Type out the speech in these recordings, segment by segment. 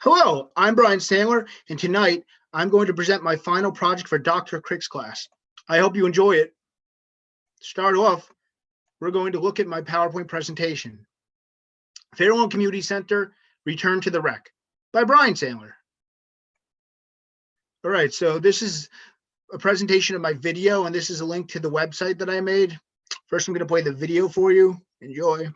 Hello, I'm Brian Sandler, and tonight I'm going to present my final project for Dr. Crick's class. I hope you enjoy it. To start off, we're going to look at my PowerPoint presentation. Fair Lawn Community Center, Return to the Rec by Brian Sandler. All right, so this is a presentation of my video, and this is a link to the website that I made. First, I'm going to play the video for you. Enjoy.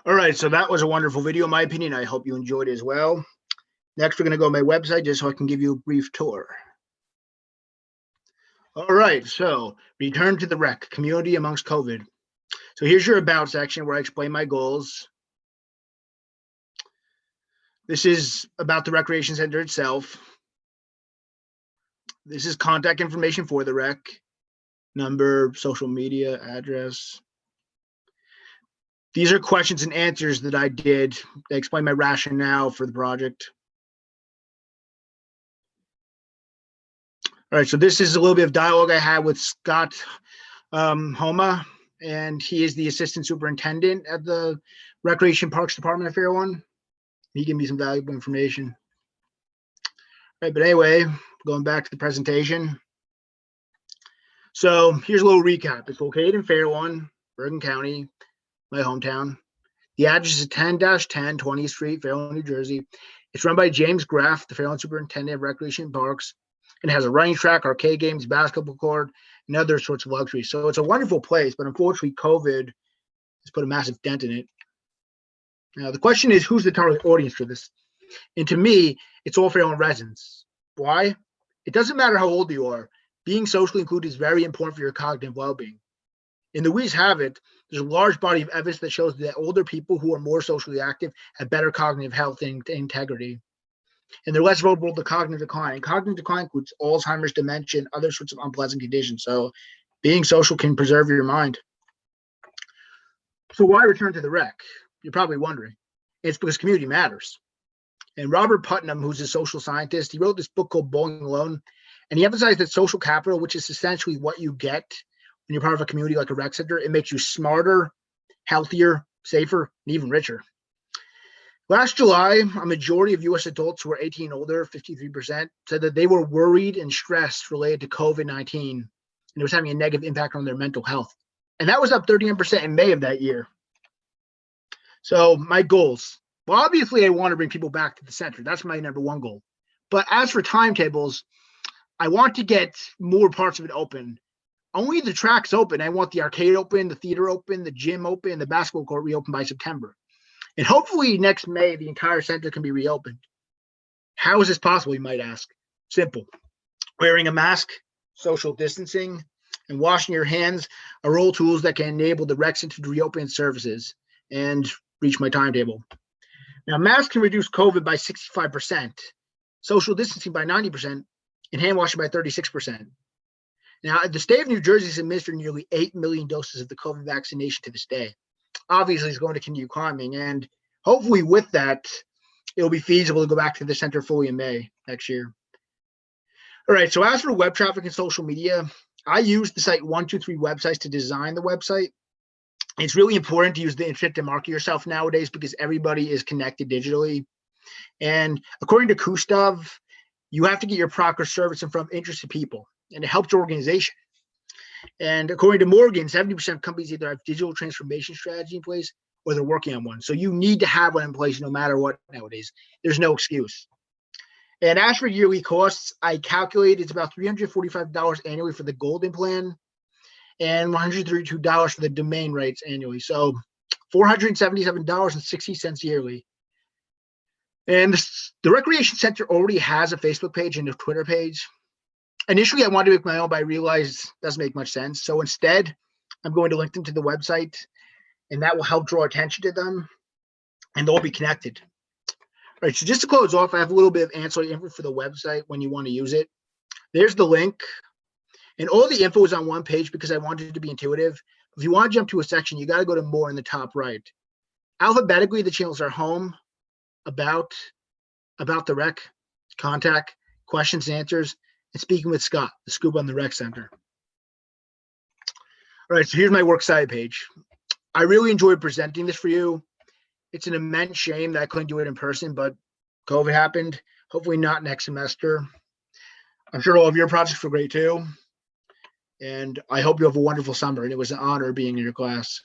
All right, so that was a wonderful video, in my opinion. I hope you enjoyed it as well. Next, we're going to go to my website just so I can give you a brief tour. All right, so Return to the Rec, Community Amongst COVID. So here's your About section where I explain my goals. This is about the Recreation Center itself. This is contact information for the rec, number, social media, address. These are questions and answers that I did. They explain my rationale for the project. All right, so this is a little bit of dialogue I had with Scott Homa, and he is the assistant superintendent at the Recreation Parks Department of Fair Lawn. He gave me some valuable information. All right, but anyway, going back to the presentation. So here's a little recap. It's located in Fair Lawn, Bergen County, my hometown. The address is 10-10 20th Street, Fair Lawn, New Jersey. It's run by James Graff, the Fair Lawn Superintendent of Recreation Parks, and has a running track, arcade games, basketball court, and other sorts of luxuries. So it's a wonderful place, but unfortunately, COVID has put a massive dent in it. Now, the question is, who's the target audience for this? And to me, it's all Fair Lawn residents. Why? It doesn't matter how old you are. Being socially included is very important for your cognitive well-being. And the We's have it, there's a large body of evidence that shows that older people who are more socially active have better cognitive health and integrity. And they're less vulnerable to cognitive decline. And cognitive decline includes Alzheimer's, dementia, and other sorts of unpleasant conditions. So being social can preserve your mind. So why return to the rec? You're probably wondering. It's because community matters. And Robert Putnam, who's a social scientist, he wrote this book called Bowling Alone. And he emphasized that social capital, which is essentially what you get when you're part of a community like a rec center, it makes you smarter, healthier, safer, and even richer. Last July, a majority of U.S. adults who are 18 and older, 53%, said that they were worried and stressed related to COVID-19, and it was having a negative impact on their mental health. And that was up 39% in May of that year. So my goals. Well, obviously, I want to bring people back to the center. That's my number one goal. But as for timetables, I want to get more parts of it open. Only the tracks open. I want the arcade open, the theater open, the gym open, the basketball court reopened by September. And hopefully next May, the entire center can be reopened. How is this possible, you might ask? Simple. Wearing a mask, social distancing, and washing your hands are all tools that can enable the rec center to reopen its services and reach my timetable. Now, masks can reduce COVID by 65%, social distancing by 90%, and hand washing by 36%. Now, the state of New Jersey has administered nearly 8 million doses of the COVID vaccination to this day. Obviously, it's going to continue climbing, and hopefully with that, it'll be feasible to go back to the center fully in May next year. All right. So as for web traffic and social media, I use the site 123 websites to design the website. It's really important to use the internet to market yourself nowadays because everybody is connected digitally. And according to Kustov, you have to get your product or service in front of interested people, and it helps your organization. And according to Morgan, 70% of companies either have digital transformation strategy in place or they're working on one. So you need to have one in place no matter what nowadays. There's no excuse. And as for yearly costs, I calculate it's about $345 annually for the golden plan and $132 for the domain rights annually. So $477.60 yearly. And the Recreation Center already has a Facebook page and a Twitter page. Initially, I wanted to make my own, but I realized it doesn't make much sense. So instead, I'm going to link them to the website, and that will help draw attention to them, and they'll be connected. All right, so just to close off, I have a little bit of ancillary info for the website when you want to use it. There's the link, and all the info is on one page because I wanted it to be intuitive. If you want to jump to a section, you got to go to more in the top right. Alphabetically, the channels are home, about the rec, contact, questions and answers, and speaking with Scott, the scoop on the rec center. All right, so here's my works cited page. I really enjoyed presenting this for you. It's an immense shame that I couldn't do it in person, but COVID happened. Hopefully not next semester. I'm sure all of your projects were great too. And I hope you have a wonderful summer. And it was an honor being in your class.